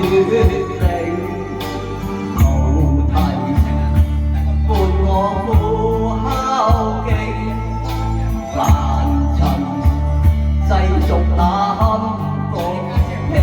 定，無題伴我呼敲擊，凡塵世俗那堪國平，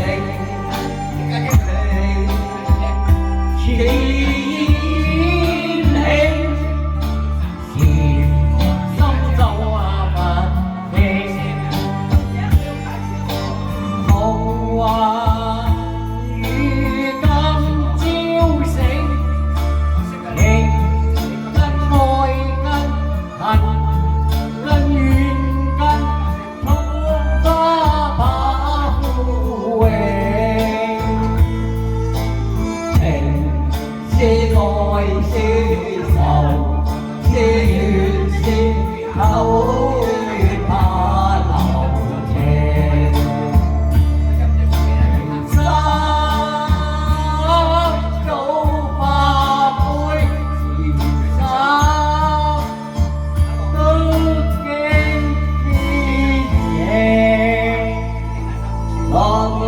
愛些愁，些怨些口怨怕留情，生早化灰前生，都經天野，浪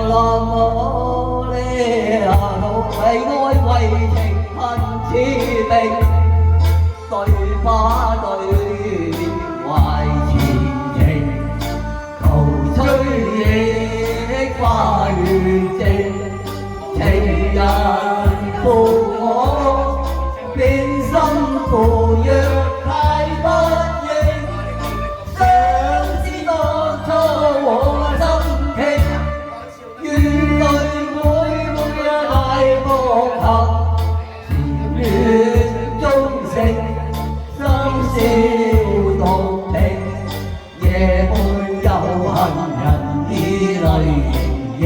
浪我呢為愛為情。此定對花對面懷前程，求吹野花月靜，情人負我變心負若太不應，想知當初我心傾，怨淚每太薄幸。願忠誠，深宵獨聽，夜半有行人以淚盈盈，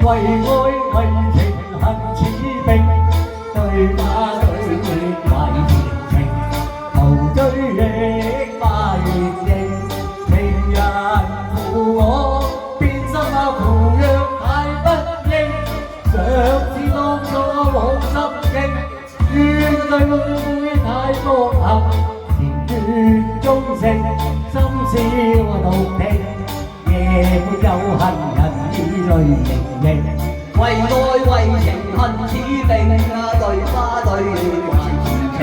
為愛為情恨似冰，對花對月懷前程，求追憶花月靜，情人負我變心負若太不應，想知當初往心境。怨淚會太薄幸，情願忠誠，深宵獨聽，夜半有行人以淚盈盈，為愛為情恨似冰，對花對月懷前程，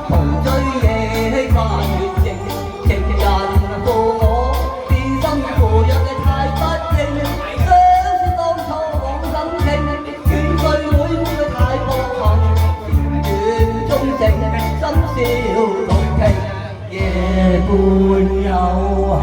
同追夜花月靜，情人負我變心負若太不應，想知當初往心傾，怨淚會太薄幸。深宵獨聽，夜半有行。